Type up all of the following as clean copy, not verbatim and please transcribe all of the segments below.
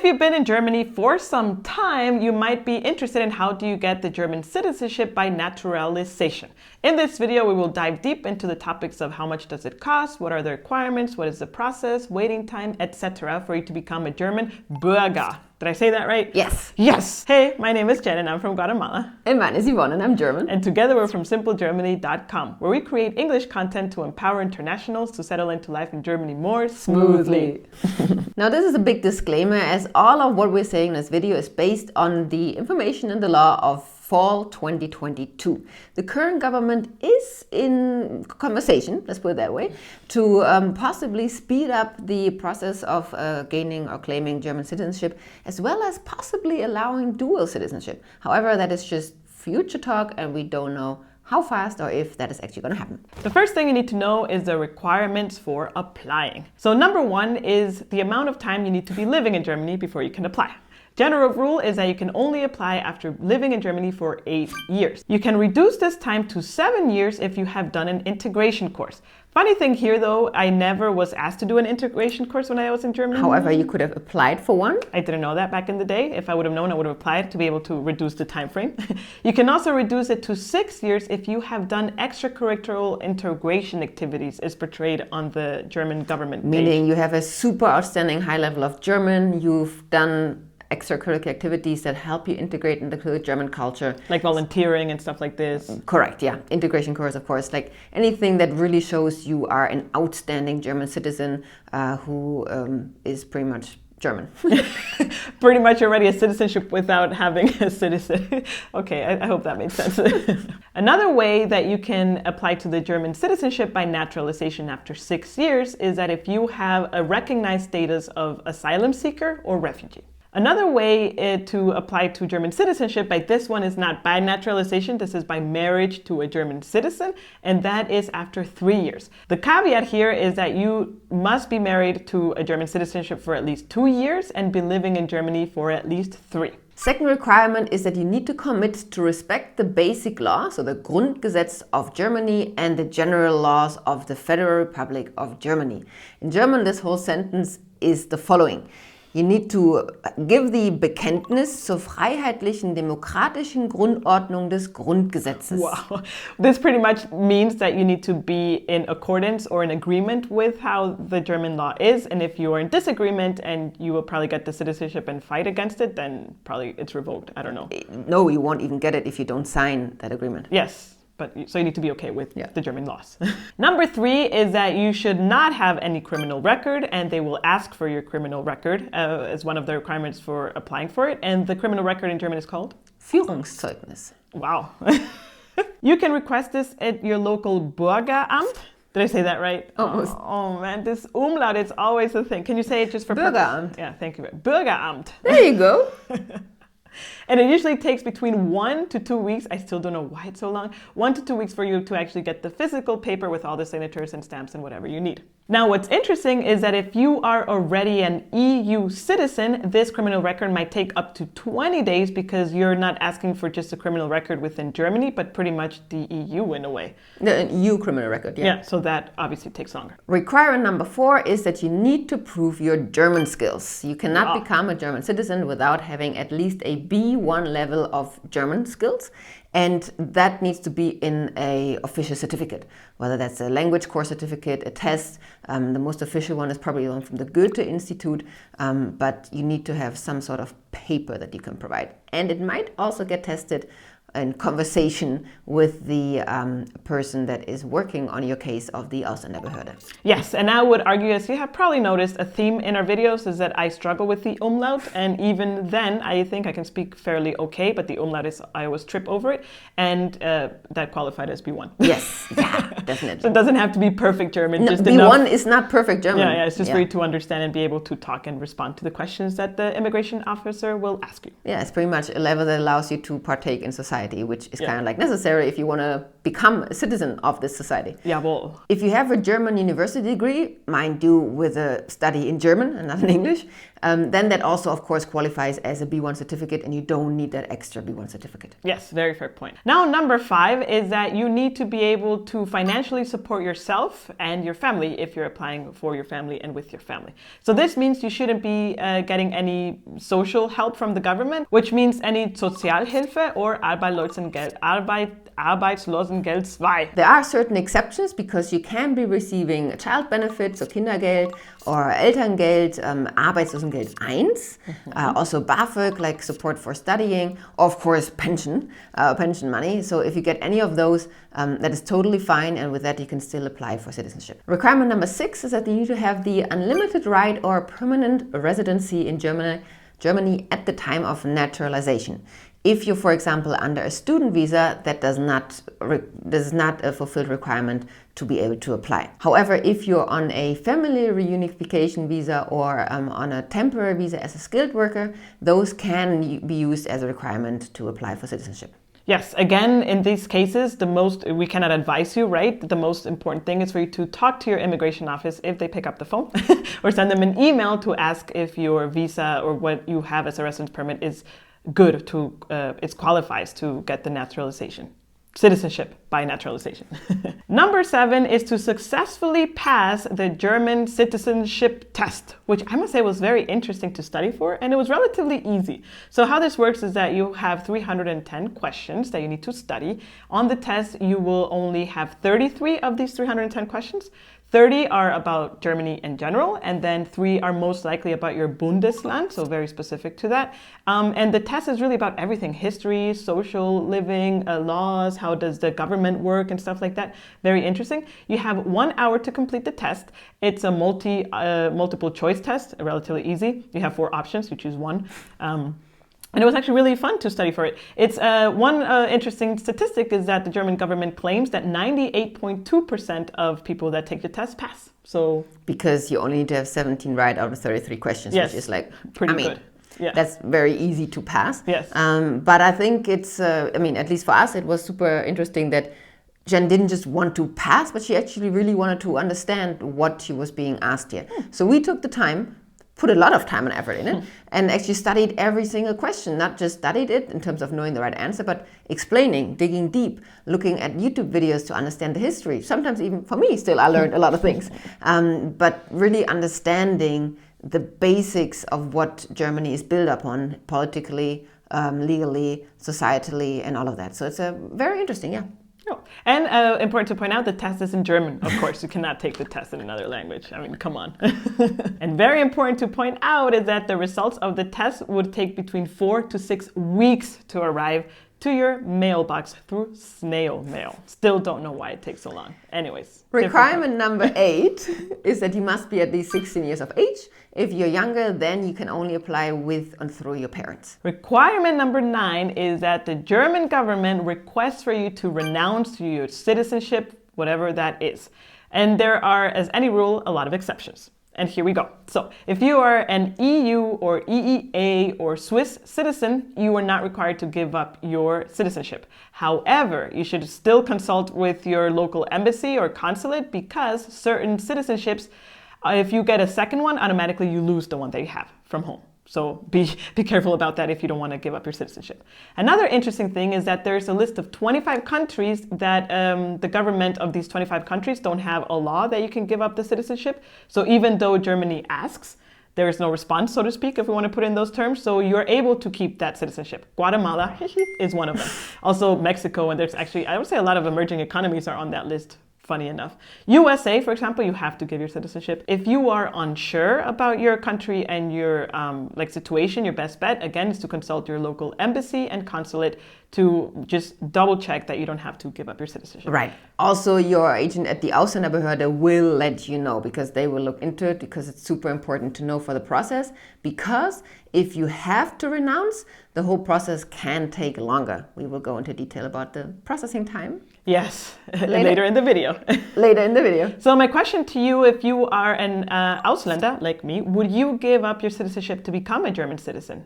you've been in Germany for some time, you might be interested in how do you get the German citizenship by naturalization. In this video, we will dive deep into the topics of how much does it cost, what are the requirements, what is the process, waiting time, etc. for you to become a German Bürger. Did I say that right? Yes. Yes! Hey, my name is Jen and I'm from Guatemala. And mine is Yvonne and I'm German. And together we're from simplegermany.com, where we create English content to empower internationals to settle into life in Germany more smoothly. Now this is a big disclaimer, as all of what we're saying in this video is based on the information and the law of fall 2022. The current government is in conversation, let's put it that way, to possibly speed up the process of gaining or claiming German citizenship, as well as possibly allowing dual citizenship. However, that is just future talk and we don't know how fast or if that is actually going to happen. The first thing you need to know is the requirements for applying. So number one is the amount of time you need to be living in Germany before you can apply. General rule is that you can only apply after living in Germany for 8 years. You can reduce this time to 7 years if you have done an integration course. Funny thing here though, I never was asked to do an integration course when I was in Germany. However, you could have applied for one. I didn't know that back in the day. If I would have known, I would have applied to be able to reduce the time frame. You can also reduce it to 6 years if you have done extracurricular integration activities as portrayed on the German government page. Meaning you have a super outstanding high level of German, you've done extracurricular activities that help you integrate into the German culture. Like volunteering and stuff like this. Correct, yeah. Integration course, of course. Like anything that really shows you are an outstanding German citizen who is pretty much German. Pretty much already a citizenship without having a citizen. Okay, I hope that makes sense. Another way that you can apply to the German citizenship by naturalization after 6 years is that if you have a recognized status of asylum seeker or refugee. Another way to apply to German citizenship, by this one is not by naturalization, this is by marriage to a German citizen, and that is after 3 years. The caveat here is that you must be married to a German citizenship for at least 2 years and be living in Germany for at least 3. Second requirement is that you need to commit to respect the basic law, so the Grundgesetz of Germany and the general laws of the Federal Republic of Germany. In German, this whole sentence is the following. You need to give the Bekenntnis zur freiheitlichen demokratischen Grundordnung des Grundgesetzes. Wow. This pretty much means that you need to be in accordance or in agreement with how the German law is. And if you are in disagreement and you will probably get the citizenship and fight against it, then probably it's revoked. I don't know. No, you won't even get it if you don't sign that agreement. Yes. So you need to be okay with the German laws. Number 3 is that you should not have any criminal record, and they will ask for your criminal record as one of the requirements for applying for it. And the criminal record in German is called? Führungszeugnis. Wow. You can request this at your local Bürgeramt. Did I say that right? Almost. Oh man, this umlaut is always a thing. Can you say it just for Bürgeramt? Yeah, thank you. Bürgeramt. There you go. And it usually takes between 1 to 2 weeks. I still don't know why it's so long. 1 to 2 weeks for you to actually get the physical paper with all the signatures and stamps and whatever you need. Now, what's interesting is that if you are already an EU citizen, this criminal record might take up to 20 days because you're not asking for just a criminal record within Germany, but pretty much the EU in a way. The EU criminal record, yeah. Yeah, so that obviously takes longer. Requirement number 4 is that you need to prove your German skills. You cannot become a German citizen without having at least a B1 level of German skills. And that needs to be in an official certificate, whether that's a language course certificate, a test. The most official one is probably one from the Goethe Institute, but you need to have some sort of paper that you can provide. And it might also get tested in conversation with the person that is working on your case of the Ausländerbehörde. Yes, and I would argue, as you have probably noticed, a theme in our videos is that I struggle with the umlaut, and even then I think I can speak fairly okay, but the umlaut is, I always trip over it, and that qualified as B1. Yes, yeah, definitely. So it doesn't have to be perfect German, No, just B1 enough. is not perfect German. Yeah, it's just for you to understand and be able to talk and respond to the questions that the immigration officer will ask you. Yeah, it's pretty much a level that allows you to partake in society society, which is kind of like necessary if you want to become a citizen of this society. Jawohl. If you have a German university degree, mind you, with a study in German and not in English, then that also, of course, qualifies as a B1 certificate, and you don't need that extra B1 certificate. Yes, very fair point. Now, number 5 is that you need to be able to financially support yourself and your family if you're applying for your family and with your family. So this means you shouldn't be getting any social help from the government, which means any Sozialhilfe or Arbeitslosengeld 2. There are certain exceptions because you can be receiving child benefits, so Kindergeld, or Elterngeld, Arbeitslosengeld 1, also BAföG, like support for studying, of course pension money. So if you get any of those, that is totally fine, and with that you can still apply for citizenship. Requirement number 6 is that you need to have the unlimited right or permanent residency in Germany at the time of naturalization. If you're, for example, under a student visa, that does not a fulfilled requirement to be able to apply. However, if you're on a family reunification visa or on a temporary visa as a skilled worker, those can be used as a requirement to apply for citizenship. Yes, again, in these cases, we cannot advise you, right? The most important thing is for you to talk to your immigration office if they pick up the phone or send them an email to ask if your visa or what you have as a residence permit is good it qualifies to get the naturalization. Citizenship by naturalization. Number 7 is to successfully pass the German citizenship test, which I must say was very interesting to study for, and it was relatively easy. So how this works is that you have 310 questions that you need to study. On the test, you will only have 33 of these 310 questions. 30 are about Germany in general, and then 3 are most likely about your Bundesland, so very specific to that. And the test is really about everything: history, social living, laws, how does the government work, and stuff like that. Very interesting. You have 1 hour to complete the test. It's a multiple choice test, relatively easy. You have 4 options, you choose one. And it was actually really fun to study for it. It's one interesting statistic is that the German government claims that 98.2% of people that take the test pass. So because you only need to have 17 right out of 33 questions, yes, which is like pretty good. Yeah. That's very easy to pass. Yes. But I think it's, at least for us, it was super interesting that Jen didn't just want to pass, but she actually really wanted to understand what she was being asked here. So we took the time, put a lot of time and effort in it, and actually studied every single question. Not just studied it in terms of knowing the right answer, but explaining, digging deep, looking at YouTube videos to understand the history. Sometimes even for me still I learned a lot of things. But really understanding the basics of what Germany is built upon politically, legally, societally, and all of that. So it's very interesting, yeah. Oh. And important to point out, the test is in German. Of course, you cannot take the test in another language. I mean, come on. And very important to point out is that the results of the test would take between 4 to 6 weeks to arrive to your mailbox through snail mail. Still don't know why it takes so long. Anyways. Requirement number 8 is that you must be at least 16 years of age. If you're younger, then you can only apply with and through your parents. Requirement number 9 is that the German government requests for you to renounce your citizenship, whatever that is. And there are, as any rule, a lot of exceptions. And here we go. So if you are an EU or EEA or Swiss citizen, you are not required to give up your citizenship. However, you should still consult with your local embassy or consulate, because certain citizenships, if you get a second one, automatically you lose the one that you have from home. So be careful about that if you don't want to give up your citizenship. Another interesting thing is that there's a list of 25 countries that the government of these 25 countries don't have a law that you can give up the citizenship. So even though Germany asks, there is no response, so to speak, if we want to put in those terms. So you're able to keep that citizenship. Guatemala is one of them. Also Mexico, and there's actually, I would say a lot of emerging economies are on that list. Funny enough. USA, for example, you have to give your citizenship. If you are unsure about your country and your situation, your best bet, again, is to consult your local embassy and consulate to just double check that you don't have to give up your citizenship. Right. Also, your agent at the Ausländerbehörde will let you know, because they will look into it, because it's super important to know for the process. Because if you have to renounce, the whole process can take longer. We will go into detail about the processing time. Yes, later in the video. Later in the video. So my question to you, if you are an Ausländer like me, would you give up your citizenship to become a German citizen?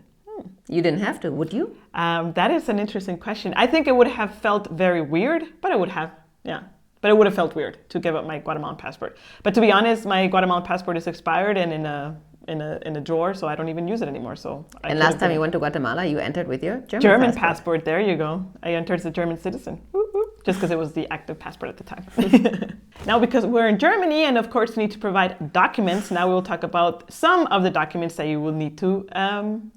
You didn't have to, would you? That is an interesting question. I think it would have felt very weird, but it would have, yeah. But it would have felt weird to give up my Guatemalan passport. But to be honest, my Guatemalan passport is expired and in a drawer, so I don't even use it anymore. So. And last time you went to Guatemala, you entered with your German passport. There you go. I entered as a German citizen. Just because it was the active passport at the time. Now, because we're in Germany and of course need to provide documents, now we will talk about some of the documents that you will need to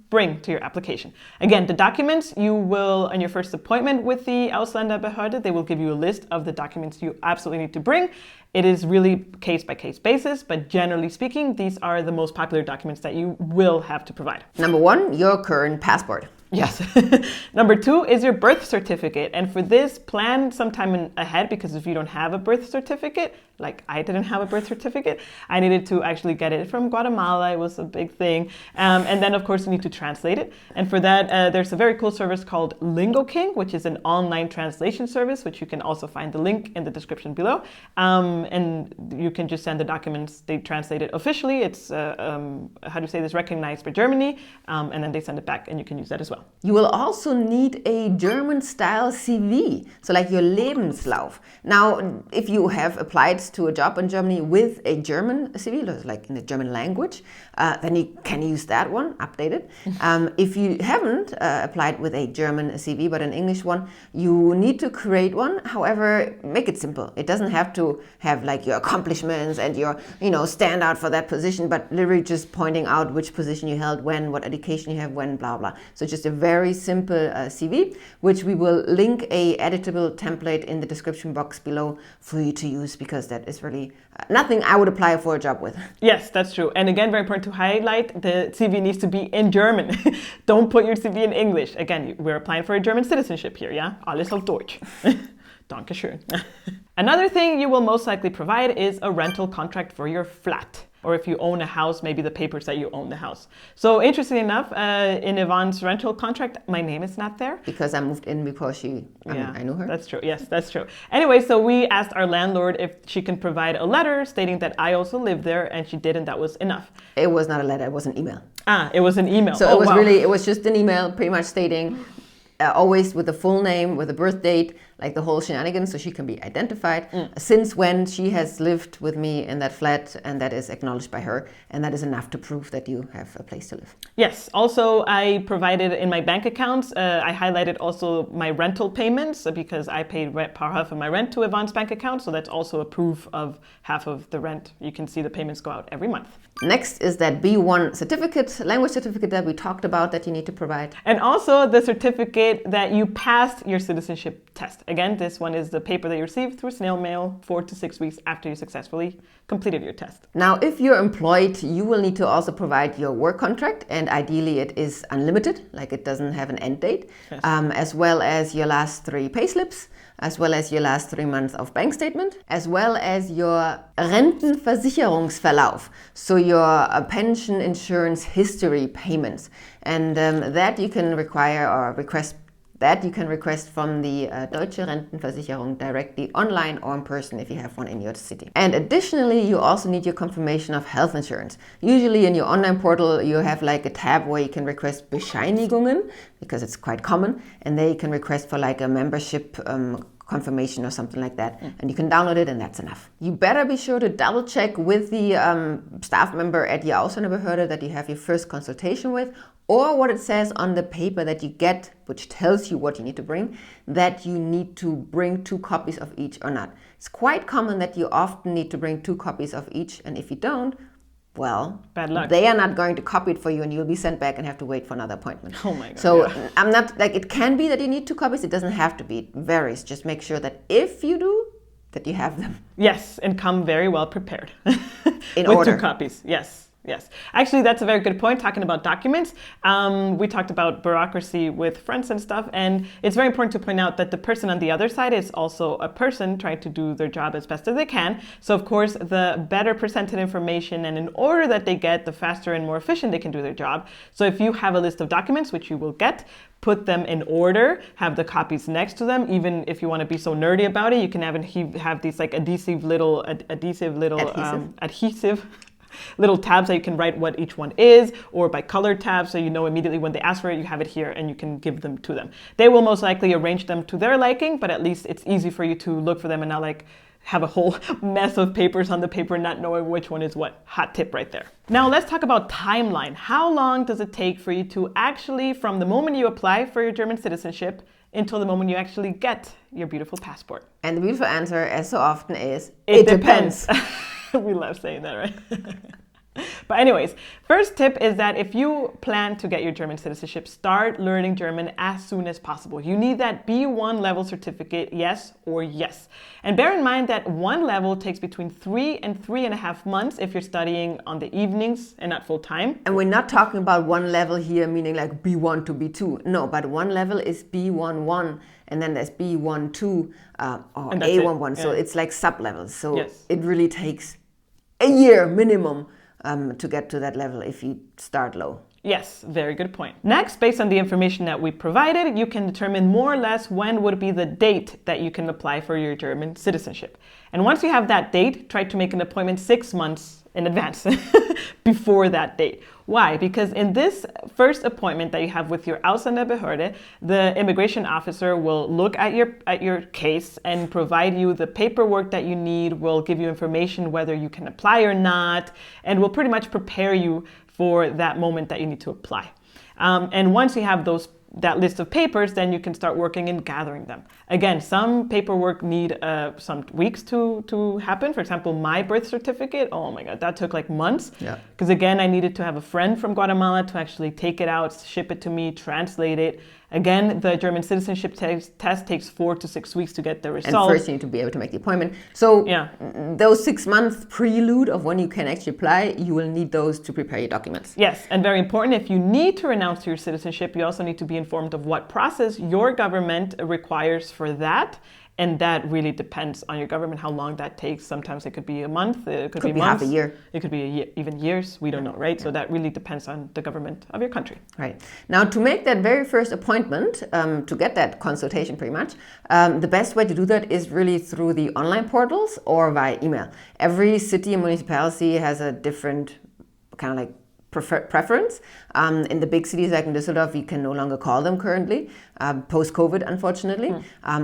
bring to your application. Again, the documents you will, on your first appointment with the Ausländerbehörde, they will give you a list of the documents you absolutely need to bring. It is really case-by-case basis, but generally speaking, these are the most popular documents that you will have to provide. Number 1, your current passport. Yes. Number 2 is your birth certificate. And for this, plan sometime ahead, because if you don't have a birth certificate, like I didn't have a birth certificate, I needed to actually get it from Guatemala. It was a big thing. And then, of course, you need to translate it. And for that, there's a very cool service called Lingoking, which is an online translation service, which you can also find the link in the description below. And you can just send the documents. They translate it officially. It's, how do you say this, recognized by Germany. And then they send it back and you can use that as well. You will also need a German-style CV, so like your Lebenslauf. Now, if you have applied to a job in Germany with a German CV, like in the German language, then you can use that one, updated. If you haven't applied with a German CV, but an English one, you need to create one. However, make it simple. It doesn't have to have like your accomplishments and your, stand out for that position, but literally just pointing out which position you held when, what education you have when, blah, blah. So just a very simple CV, which we will link a editable template in the description box below for you to use, because that is really nothing I would apply for a job with. Yes, that's true. And again, very important to highlight, the CV needs to be in German. Don't put your CV in English. Again, we're applying for a German citizenship here, yeah? Alles auf Deutsch. Dankeschön. Another thing you will most likely provide is a rental contract for your flat. Or if you own a house, maybe the papers that you own the house. So interestingly enough, in Yvonne's rental contract, my name is not there. Because I moved in before I knew her. That's true. Yes, that's true. Anyway, so we asked our landlord if she can provide a letter stating that I also live there, and she did, and that was enough. It was not a letter, it was an email. It was an email. So it was just an email pretty much stating, always with the full name, with the birth date, like the whole shenanigans, so she can be identified, since when she has lived with me in that flat, and that is acknowledged by her, and that is enough to prove that you have a place to live. Yes, also I provided in my bank accounts, I highlighted also my rental payments, because I paid half of my rent to Yvonne's bank account, so that's also a proof of half of the rent. You can see the payments go out every month. Next is that B1 certificate, language certificate that we talked about that you need to provide. And also the certificate that you passed your citizenship test. Again, this one is the paper that you received through snail mail 4 to 6 weeks after you successfully completed your test. Now, if you're employed, you will need to also provide your work contract, and ideally it is unlimited, like it doesn't have an end date, yes. As well as your last 3 payslips, as well as your last 3 months of bank statement, as well as your Rentenversicherungsverlauf, so your pension insurance history payments. And that you can require or request. That you can request from the Deutsche Rentenversicherung directly online or in person if you have one in your city. And additionally, you also need your confirmation of health insurance. Usually in your online portal, you have like a tab where you can request Bescheinigungen, because it's quite common, and there you can request for like a membership confirmation or something like that, and you can download it, and that's enough. You better be sure to double check with the staff member at the Ausländerbehörde that you have your first consultation with, or what it says on the paper that you get, which tells you what you need to bring, that you need to bring 2 copies of each or not. It's quite common that you often need to bring 2 copies of each, and if you don't, well, bad luck. They are not going to copy it for you, and you'll be sent back and have to wait for another appointment. Oh my God. So I'm not like, it can be that you need 2 copies. It doesn't have to be. It varies. Just make sure that if you do, that you have them. Yes, and come very well prepared. In with order. 2 copies. Yes. Yes. Actually, that's a very good point, talking about documents. We talked about bureaucracy with friends and stuff, and it's very important to point out that the person on the other side is also a person trying to do their job as best as they can. So, of course, the better presented information and in order that they get, the faster and more efficient they can do their job. So if you have a list of documents, which you will get, put them in order, have the copies next to them. Even if you want to be so nerdy about it, you can have these like adhesive. little tabs that you can write what each one is, or by color tabs, so you know immediately when they ask for it, you have it here and you can give them to them. They will most likely arrange them to their liking, but at least it's easy for you to look for them and not like have a whole mess of papers on the paper, not knowing which one is what. Hot tip right there. Now let's talk about timeline. How long does it take for you to actually, from the moment you apply for your German citizenship until the moment you actually get your beautiful passport? And the beautiful answer, as so often, is it depends. We love saying that, right? But anyways, first tip is that if you plan to get your German citizenship, start learning German as soon as possible. You need that B1 level certificate, yes or yes. And bear in mind that one level takes between 3 and 3.5 months if you're studying on the evenings and not full time. And we're not talking about one level here, meaning like B1 to B2. No, but one level is B11, and then there's B12 or A11. So it's like sub-levels. So it really takes a year minimum to get to that level if you start low. Yes, very good point. Next, based on the information that we provided, you can determine more or less when would be the date that you can apply for your German citizenship. And once you have that date, try to make an appointment 6 months in advance before that date. Why? Because in this first appointment that you have with your Ausländerbehörde, the immigration officer will look at your case and provide you the paperwork that you need, will give you information whether you can apply or not, and will pretty much prepare you for that moment that you need to apply. And once you have that list of papers, then you can start working and gathering them. Again, some paperwork need some weeks to happen. For example, my birth certificate, oh my God, that took like months. Because again, I needed to have a friend from Guatemala to actually take it out, ship it to me, translate it. Again, the German citizenship test takes 4 to 6 weeks to get the result. And first you need to be able to make the appointment. So those 6 months prelude of when you can actually apply, you will need those to prepare your documents. Yes, and very important, if you need to renounce your citizenship, you also need to be informed of what process your government requires for that. And that really depends on your government, how long that takes. Sometimes it could be a month, it could be months, half a year. It could be even years, we don't know, right? So that really depends on the government of your country. Right. Now, to make that very first appointment, to get that consultation pretty much, the best way to do that is really through the online portals or via email. Every city and municipality has a different kind of like preference. In the big cities like in Düsseldorf, you can no longer call them currently, post-COVID, unfortunately.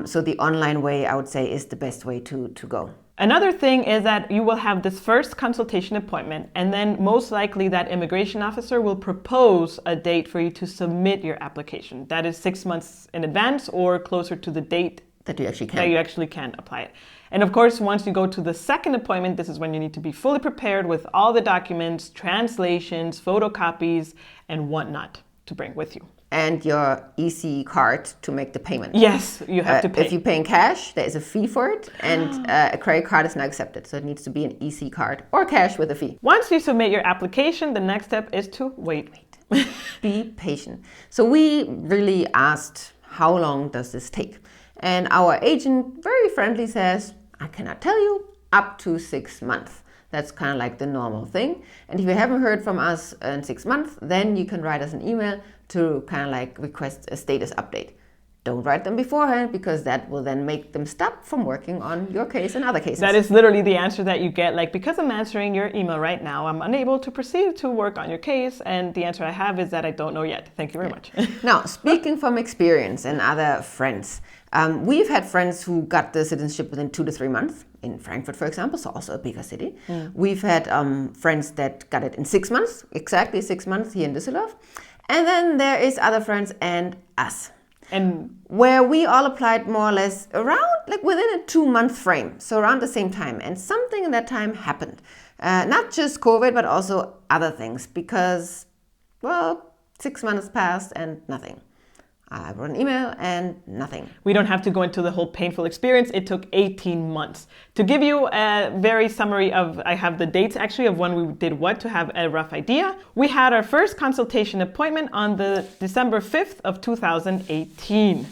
So the online way, I would say, is the best way to go. Another thing is that you will have this first consultation appointment, and then most likely that immigration officer will propose a date for you to submit your application. That is 6 months in advance or closer to the date that you actually can apply it. And of course, once you go to the second appointment, this is when you need to be fully prepared with all the documents, translations, photocopies, and whatnot to bring with you. And your EC card to make the payment. Yes, you have to pay. If you pay in cash, there is a fee for it, and a credit card is not accepted. So it needs to be an EC card or cash with a fee. Once you submit your application, the next step is to wait. Be patient. So we really asked, how long does this take? And our agent very friendly says, I cannot tell you, up to 6 months. That's kind of like the normal thing. And if you haven't heard from us in 6 months, then you can write us an email to kind of like request a status update. Don't write them beforehand, because that will then make them stop from working on your case and other cases. That is literally the answer that you get. Like, because I'm answering your email right now, I'm unable to proceed to work on your case. And the answer I have is that I don't know yet. Thank you very much. Now, speaking from experience and other friends, we've had friends who got the citizenship within 2 to 3 months. In Frankfurt, for example, so also a bigger city. We've had friends that got it in 6 months, exactly 6 months here in Düsseldorf. And then there is other friends and us. And where we all applied more or less around, like within a 2-month frame, so around the same time. And something in that time happened. Not just COVID, but also other things, because, well, 6 months passed and nothing. I wrote an email and nothing. We don't have to go into the whole painful experience. It took 18 months. To give you a very summary of, I have the dates actually of when we did what to have a rough idea. We had our first consultation appointment on the December 5th of 2018.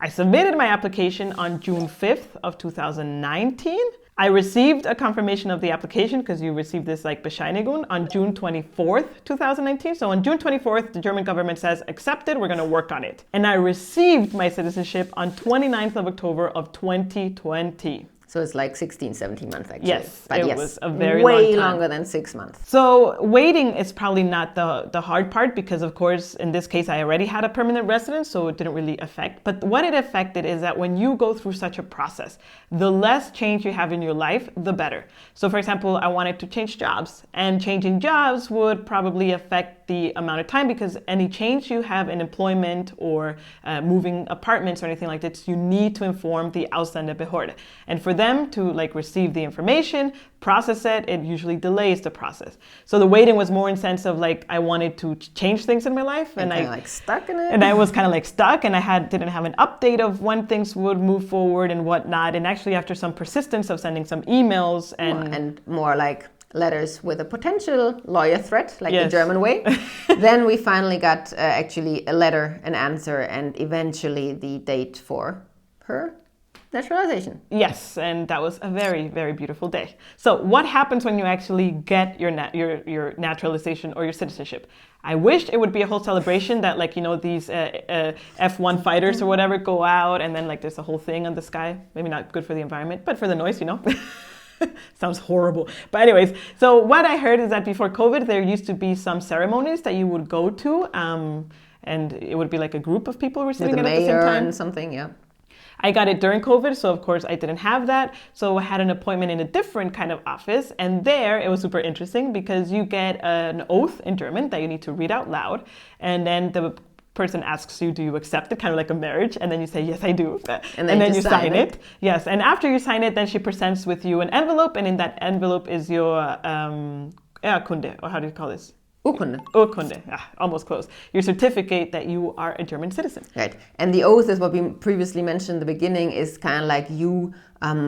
I submitted my application on June 5th of 2019. I received a confirmation of the application, because you received this like Bescheinigung, on June 24th, 2019. So on June 24th, the German government says, accepted, we're going to work on it. And I received my citizenship on 29th of October of 2020. So it's like 16, 17 months actually. Yes, but it was a very way long time. longer than 6 months. So waiting is probably not the hard part because, of course, in this case, I already had a permanent residence, so it didn't really affect. But what it affected is that when you go through such a process, the less change you have in your life, the better. So, for example, I wanted to change jobs, and changing jobs would probably affect the amount of time because any change you have in employment or moving apartments or anything like this, you need to inform the Ausländerbehörde. And for them to receive the information, process it, it usually delays the process. So the waiting was more in sense of I wanted to change things in my life, and I stuck in it. And I was kind of stuck, and I didn't have an update of when things would move forward and whatnot. And actually, after some persistence of sending some emails and more letters with a potential lawyer threat, yes. the German way, then we finally got actually a letter, an answer, and eventually the date for her naturalization. Yes, and that was a very, very beautiful day. So what happens when you actually get your naturalization or your citizenship? I wished it would be a whole celebration that these F1 fighters or whatever go out and then there's a whole thing on the sky. Maybe not good for the environment, but for the noise, Sounds horrible. But anyways, so what I heard is that before COVID, there used to be some ceremonies that you would go to, and it would be a group of people who were sitting at the same time. And something, yeah. I got it during COVID, so of course I didn't have that. So I had an appointment in a different kind of office, and there it was super interesting because you get an oath in German that you need to read out loud, and then the person asks you, do you accept it? Kind of like a marriage. And then you say, yes, I do. And then you sign it. Yes. And after you sign it, then she presents with you an envelope. And in that envelope is your Urkunde, or how do you call this? Urkunde. Urkunde. Almost close. Your certificate that you are a German citizen. Right. And the oath is what we previously mentioned in the beginning, is kind of like you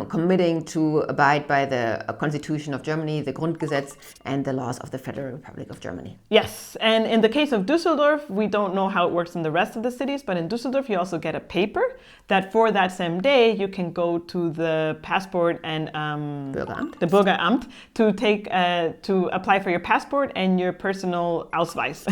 committing to abide by the Constitution of Germany, the Grundgesetz, and the laws of the Federal Republic of Germany. Yes, and in the case of Düsseldorf, we don't know how it works in the rest of the cities, but in Düsseldorf you also get a paper that for that same day you can go to the passport and Bürgeramt. The Bürgeramt to apply for your passport and your personal Ausweis,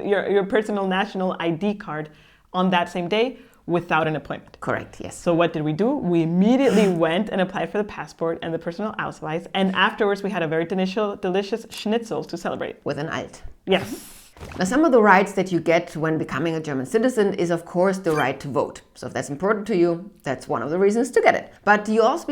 your personal national ID card on that same day, without an appointment. Correct, yes. So what did we do? We immediately went and applied for the passport and the personal Ausweis, and afterwards we had a very delicious schnitzel to celebrate. With an Alt. Yes. Now, some of the rights that you get when becoming a German citizen is, of course, the right to vote. So if that's important to you, that's one of the reasons to get it. But you also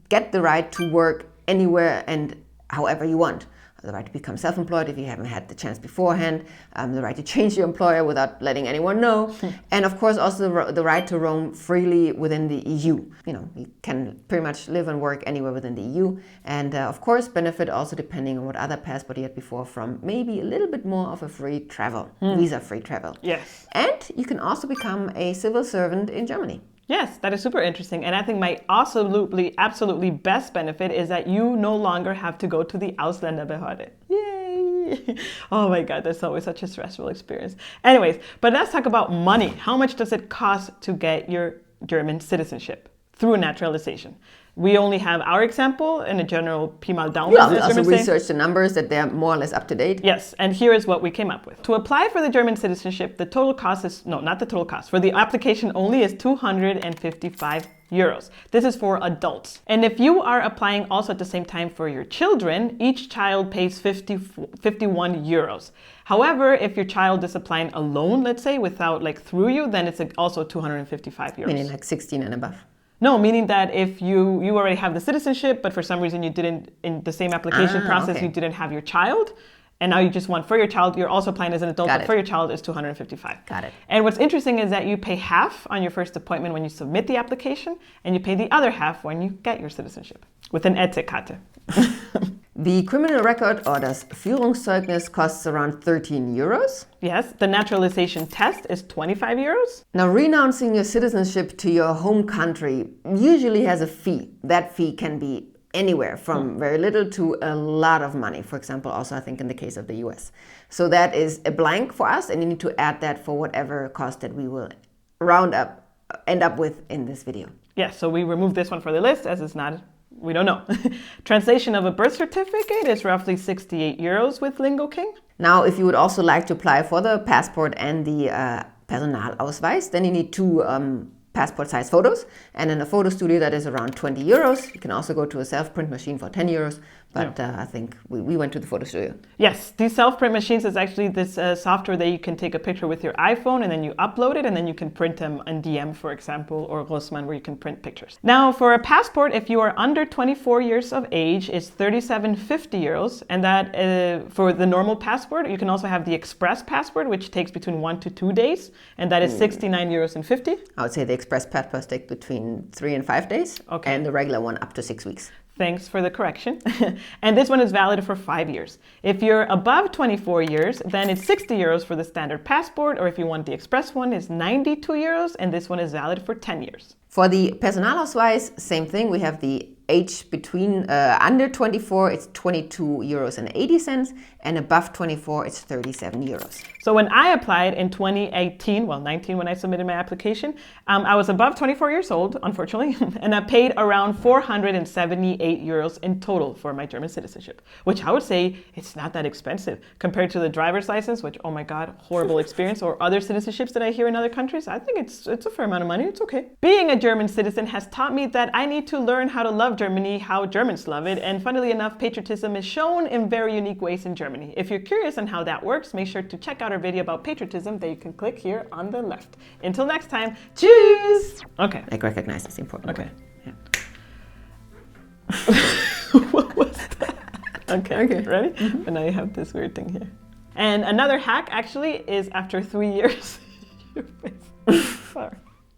get the right to work anywhere and however you want. The right to become self-employed if you haven't had the chance beforehand, the right to change your employer without letting anyone know, and of course also the right to roam freely within the EU. You can pretty much live and work anywhere within the EU, and of course benefit also, depending on what other passport you had before, from maybe a little bit more of a free travel, visa-free travel. Yes. And you can also become a civil servant in Germany. Yes, that is super interesting. And I think my absolutely best benefit is that you no longer have to go to the Ausländerbehörde. Yay! Oh my God, that's always such a stressful experience. Anyways, but let's talk about money. How much does it cost to get your German citizenship through naturalization? We only have our example in a general Pi mal Daumen. Yeah, we also researched the numbers that they're more or less up to date. Yes, and here is what we came up with. To apply for the German citizenship, the total cost is, no, not the total cost, for the application only is 255 euros. This is for adults. And if you are applying also at the same time for your children, each child pays 51 euros. However, if your child is applying alone, let's say, without through you, then it's also 255 euros. Meaning 16 and above. No, meaning that if you already have the citizenship, but for some reason you didn't, in the same application process, okay. You didn't have your child, and now you just want for your child, you're also applying as an adult, but for your child is 255. Got it. And what's interesting is that you pay half on your first appointment when you submit the application, and you pay the other half when you get your citizenship, with an EC-Karte. The criminal record, or das Führungszeugnis, costs around 13 euros. Yes, the naturalization test is 25 euros. Now, renouncing your citizenship to your home country usually has a fee. That fee can be anywhere from very little to a lot of money. For example, also I think in the case of the US. So that is a blank for us, and you need to add that for whatever cost that we will end up with in this video. Yes, so we removed this one for the list as it's not... We don't know. Translation of a birth certificate is roughly 68 euros with Lingoking. Now, if you would also like to apply for the passport and the Personalausweis, then you need two passport size photos. And in a photo studio, that is around 20 euros. You can also go to a self-print machine for 10 euros. But I think we went to the photo studio. Yes, these self-print machines is actually this software that you can take a picture with your iPhone and then you upload it and then you can print them on DM, for example, or Rossmann, where you can print pictures. Now, for a passport, if you are under 24 years of age, it's 37.50 euros. And that for the normal passport, you can also have the express passport, which takes between 1 to 2 days. And that is 69 euros and 50. I would say the express passport takes between 3 and 5 days. Okay. And the regular one up to 6 weeks. Thanks for the correction. And this one is valid for 5 years. If you're above 24 years, then it's 60 euros for the standard passport, or if you want the express one, it's 92 euros, and this one is valid for 10 years. For the Personalausweis, same thing. We have the age between under 24, it's 22 euros and 80 cents, and above 24, it's 37 euros. So when I applied in 2018, well, 19 when I submitted my application, I was above 24 years old, unfortunately, and I paid around 478 euros in total for my German citizenship, which I would say it's not that expensive compared to the driver's license, which, oh my God, horrible experience, or other citizenships that I hear in other countries. I think it's a fair amount of money. It's okay. Being a German citizen has taught me that I need to learn how to love Germany, how Germans love it, and funnily enough, patriotism is shown in very unique ways in Germany. If you're curious on how that works, make sure to check out our video about patriotism that you can click here on the left. Until next time, cheers! Okay. I recognize it's important. Okay. Yeah. What was that? Okay. Ready? Mm-hmm. And now you have this weird thing here. And another hack actually is after 3 years, your face.